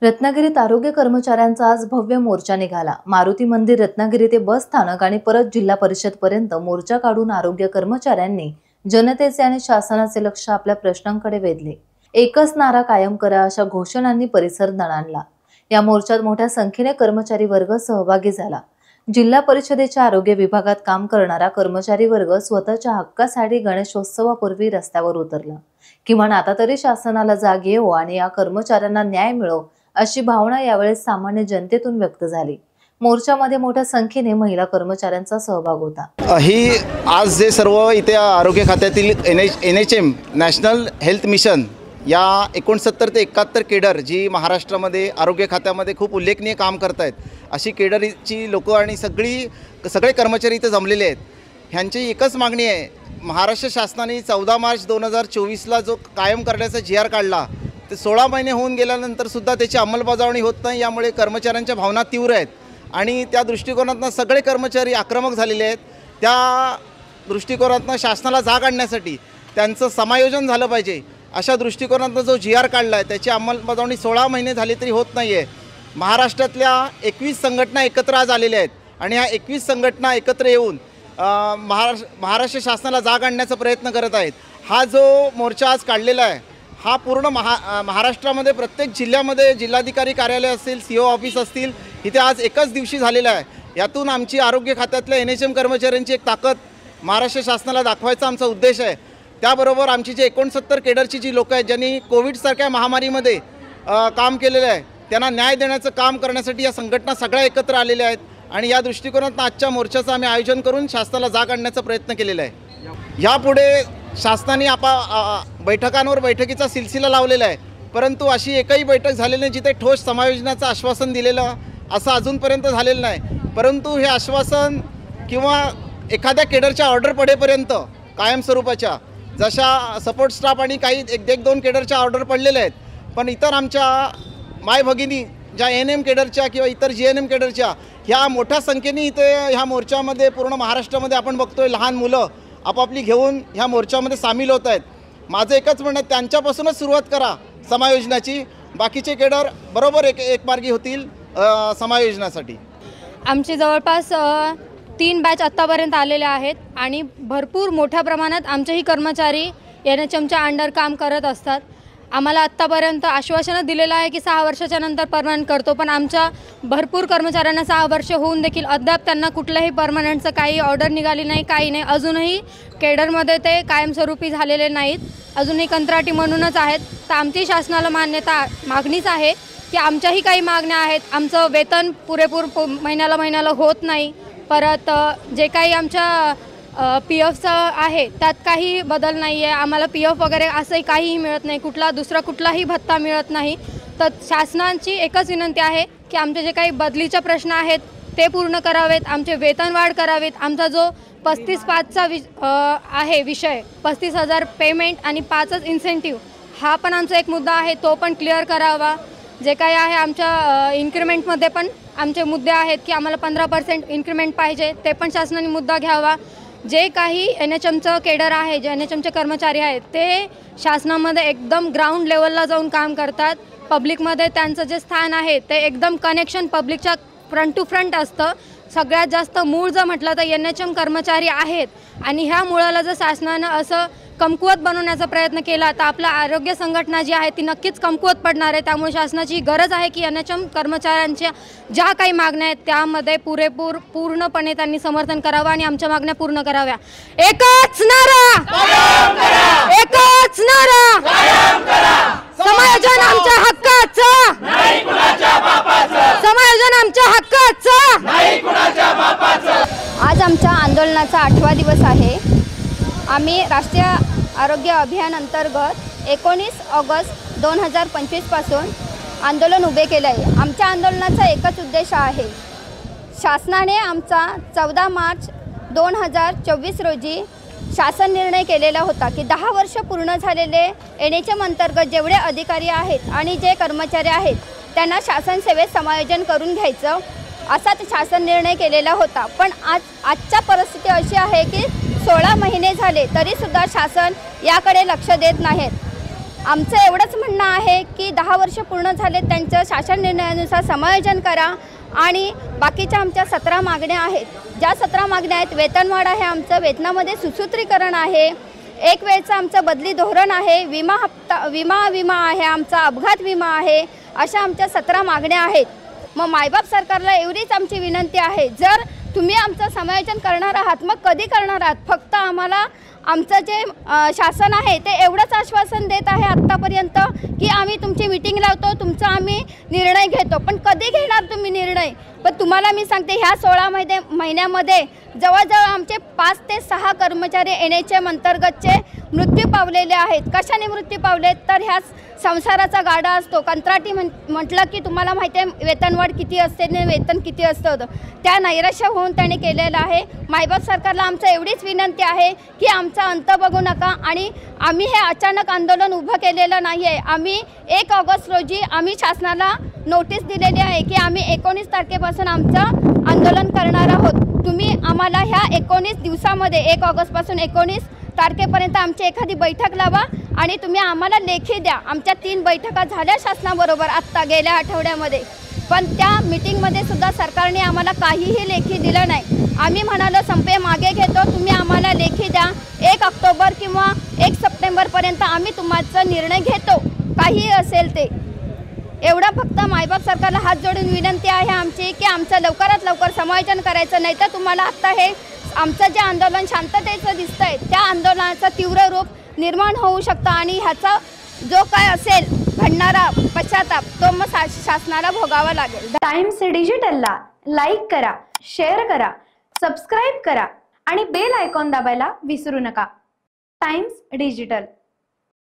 रत्नागिरीत आरोग्य कर्मचाऱ्यांचा आज भव्य मोर्चा निघाला। मारुती मंदिर रत्नागिरी ते बस स्थानक आणि परत जिल्हा परिषद पर्यंत मोर्चा काढून आरोग्य कर्मचाऱ्यांनी जनतेचे आणि शासनाचे लक्ष आपल्या प्रश्नांकडे वेधले। एकच नारा कायम करा अशा घोषणांनी परिसर दणाणला। या मोर्चात मोठ्या संख्येने कर्मचारी वर्ग सहभागी झाला। जिल्हा परिषदेच्या आरोग्य विभागात काम करणारा कर्मचारी वर्ग स्वतःच्या हक्कासाठी गणेशोत्सवापूर्वी रस्त्यावर उतरला। किमान आता तरी शासनाला जाग येवो आणि या कर्मचाऱ्यांना न्याय मिळो अशी भावना यावेळेस सामान्य जनतेतून व्यक्त झाली। मोर्चामध्ये मोठ्या संख्येने महिला कर्मचाऱ्यांचा सहभाग होता। ही आज जे सर्व इथे आरोग्य खात्यातील NHM नॅशनल हेल्थ मिशन या 69 ते 71 केडर जी महाराष्ट्रामध्ये आरोग्य खात्यामध्ये खूप उल्लेखनीय काम करत आहेत, अशी केडरची लोक आणि सगळे कर्मचारी इथे जमलेले आहेत। ह्यांची एकच मागणी आहे, महाराष्ट्र शासनाने 14 मार्च 2024ला जो कायम करण्याचा GR काढला ते 16 महिने होऊन गेल्यानंतर सुद्धा त्याची अंमलबजावणी होत नाही। यामुळे कर्मचाऱ्यांच्या भावना तीव्र आहेत आणि त्या दृष्टिकोनातून सगळे कर्मचारी आक्रमक झालेले आहेत। त्या दृष्टिकोनातून शासनाला जाग आणण्यासाठी त्यांचं समायोजन झालं पाहिजे अशा दृष्टिकोनातून जो GR काढला आहे त्याची अंमलबजावणी 16 महिने झाली तरी होत नाही आहे। महाराष्ट्रातल्या 21 संघटना एकत्र आज आलेल्या आहेत आणि ह्या 21 संघटना एकत्र येऊन महाराष्ट्र शासनाला जाग आणण्याचा प्रयत्न करत आहेत। हा जो मोर्चा आज काढलेला आहे हा पूर्ण महाराष्ट्रामध्ये प्रत्येक जिल्ह्यामध्ये जिल्हाधिकारी कार्यालय असतील, CO ऑफिस असतील, इथे आज एकाच दिवशी झालेला आहे। यातून आमची आरोग्य खात्यातल्या NHM कर्मचाऱ्यांची एक ताकद महाराष्ट्र शासनाला दाखवायचा आमचा उद्देश आहे। त्याबरोबर आमची जे 69 केडरची जी लोक आहेत ज्यांनी कोविडसारख्या महामारीमध्ये काम केलेलं आहे त्यांना न्याय देण्याचं काम करण्यासाठी या संघटना सगळ्या एकत्र आलेल्या आहेत आणि या दृष्टिकोनातून आजच्या मोर्चाचं आम्ही आयोजन करून शासनाला जाग आणण्याचा प्रयत्न केलेला आहे। यापुढे शासनाने बैठकांवर बैठकीचा सिलसिला लावलेला आहे, परंतु अशी एकही बैठक झालेली नाही जिथे ठोस समायोजनाचं आश्वासन दिलेलं असं अजूनपर्यंत झालेलं नाही। परंतु हे आश्वासन किंवा एखाद्या केडरच्या ऑर्डर पडेपर्यंत कायमस्वरूपाच्या जशा सपोर्ट स्टाफ आणि काही 1-2 केडरच्या ऑर्डर पडलेल्या आहेत, पण इतर आमच्या माय भगिनी ज्या NM केडरच्या किंवा इतर GNM केडरच्या ह्या मोठ्या संख्येने इथे ह्या मोर्चामध्ये पूर्ण महाराष्ट्रामध्ये आपण बघतोय लहान मुलं आपापली घेऊन ह्या मोर्चामध्ये सामील होत आहेत। माझं एकच म्हणणं आहे, त्यांच्यापासूनच सुरुवात करा समायोजनाची, बाकीचे केडर बरोबर एक मार्गी होतील समायोजनासाठी। आमचे जवळपास 3 बॅच आत्तापर्यंत आलेले आहेत आणि भरपूर मोठ्या प्रमाणात आमचेही कर्मचारी NHMच्या अंडर काम करत असतात। आम्हाला आत्तापर्यंत आश्वासनं दिलेलं आहे की 6 वर्षाच्या नंतर परमनंट करतो, पण आमच्या भरपूर कर्मचाऱ्यांना 6 वर्ष होऊन देखील अद्याप त्यांना कुठल्याही परमनंटचं काही ऑर्डर निघाली नाही, काही नाही। अजूनही केडरमध्ये ते कायमस्वरूपी झालेले नाहीत, अजूनही कंत्राटी म्हणूनच आहेत। तर आमची शासनाला मागणीच आहे की आमच्याही काही मागण्या आहेत। आमचं वेतन पुरेपूर महिन्याला होत नाही, परत जे काही आमच्या PFचं आहे त्यात काही बदल नाही आहे। आम्हाला PF वगैरे असंही काहीही मिळत नाही, कुठलाही भत्ता मिळत नाही। तर शासनाची एकच विनंती आहे की आमचे जे काही बदलीचे प्रश्न आहेत ते पूर्ण करावेत, आमचे वेतन वाढ करावेत। आमचा जो 35/5चा आहे विषय, 35,000 पेमेंट आणि 5च इन्सेंटिव्ह, हा पण आमचा एक मुद्दा आहे, तो पण क्लिअर करावा। जे काही आहे आमच्या इन्क्रिमेंटमध्ये पण आमचे मुद्दे आहेत की आम्हाला 15% इन्क्रिमेंट पाहिजे, ते पण शासनाने मुद्दा घ्यावा। जे काही NHMचं केडर आहे, जे NHMचे कर्मचारी आहेत ते शासनामध्ये एकदम ग्राउंड लेवलला जाऊन काम करतात। पब्लिकमध्ये त्यांचं जे स्थान आहे ते एकदम कनेक्शन पब्लिकच्या फ्रंट टू फ्रंट असतं। सगळ्यात जास्त मूळ जर म्हटलं तर NHM कर्मचारी आहेत आणि ह्या मुळाला जर शासनानं असं कमकुवत बनवण्याचा प्रयत्न केला तर आपला आरोग्य संघटना जी आहे ती नक्कीच कमकुवत पडणार आहे। त्यामुळे शासनाची गरज आहे की NHM कर्मचाऱ्यांच्या ज्या काही मागण्या आहेत त्यामध्ये पूर्णपणे त्यांनी समर्थन करावं आणि आमच्या मागण्या पूर्ण कराव्या। एकच नारा, एकच नारा, समायोजन आमच्या हक्काचं, समायोजन आमच्या हक्काचं, आज आमच्या आंदोलनाचा 8वा दिवस आहे। आम्ही राष्ट्रीय आरोग्य अभियान अंतर्गत 19 ऑगस्ट 2025 पासून आंदोलन उभे केले आहे। आमच्या आंदोलनाचा एकच उद्देश आहे, शासनाने आमचा 14 मार्च 2024 रोजी शासन निर्णय केलेला होता की 10 वर्ष पूर्ण झालेले NHM अंतर्गत जेवढे अधिकारी आहेत आणि जे कर्मचारी आहेत त्यांना शासन सेवेत समायोजन करून घ्यायचं, असाच शासन निर्णय केलेला होता। पण आजच्या परिस्थिती अशी आहे की 16 महिने झाले तरीसुद्धा शासन याकडे लक्ष देत नाहीत। आमचं एवढंच म्हणणं आहे की 10 वर्ष पूर्ण झाले त्यांचं शासन निर्णयानुसार समायोजन करा आणि बाकीच्या आमच्या 17 मागण्या आहेत. ज्या 17 मागण्या आहेत, वेतनवाढ आहे, आमचं वेतनामध्ये सुसूत्रीकरण आहे, एक वेळचं आमचं बदली धोरण आहे, विमा आहे, आमचा अपघात विमा आहे, अशा आमच्या 17 मागण्या आहेत. मग मायबाप सरकारला एवढीच आमची विनंती आहे, जर तुम्ही आमचं समायोजन करणार आहात मग कधी करणार आहात? फक्त आम्हाला आमचं जे शासन आहे ते एवढंच आश्वासन देत आहे आत्तापर्यंत की आम्ही तुमची मीटिंग लावतो, तुमचा आम्ही निर्णय घेतो. पण कधी घेणार तुम्ही निर्णय? पण तुम्हाला मी सांगते, ह्या 16 महिन्यामध्ये जवळजवळ आमचे 5 ते 6 कर्मचारी NHM अंतर्गतचे मृत्यू पावलेले आहेत. कशाने मृत्यू पावलेत? तर ह्या संसाराचा गाडा असतो. कंत्राटी म्हटलं की तुम्हाला माहिती आहे वेतनवाढ किती असते आणि वेतन किती असतं, त्या नैराश्य होऊन त्याने केलेलं आहे. मायबाप सरकारला आमचं एवढीच विनंती आहे की आमचा अंत बघू नका. आणि आम्ही हे अचानक आंदोलन उभं केलेलं नाही आहे. आम्ही 1 ऑगस्ट रोजी आम्ही शासनाला नोटीस दिलेली आहे की आम्ही 19 तारखेपासून आमचं आंदोलन करणार आहोत. तुम्ही आम्हाला ह्या 19 दिवसामध्ये 1 ऑगस्टपासून 19 तारखेपर्यंत आमची एखादी बैठक लावा आणि तुम्ही आम्हाला लेखी द्या. आमच्या 3 बैठका झाल्या शासनाबरोबर आत्ता गेल्या आठवड्यामध्ये, पण त्या मीटिंगमध्ये सुद्धा सरकारने आम्हाला काहीही लेखी दिलं नाही. आम्ही म्हणालो संपे मागे घेतो, तुम्ही आम्हाला लेखी द्या. 1 ऑक्टोबर किंवा 1 सप्टेंबरपर्यंत आम्ही तुमचा निर्णय घेतो, काही असेल ते. एवढा फक्त मायबाप सरकारला हात जोडून विनंती आहे आमची की आमचं लवकरात लवकर समायोजन करायचं, नाही तर तुम्हाला आत्ता हे आमचं जे आंदोलन शांततेचं दिसतंय त्या आंदोलनाचं तीव्र रूप निर्माण होऊ शकतं आणि ह्याचा जो काय असेल घडणारा पश्चाताप तो मग शासनाला भोगावा लागेल. टाइम्स डिजिटलला लाईक करा, शेअर करा, सबस्क्राईब करा आणि बेल आयकॉन दाबायला विसरू नका. Times digital.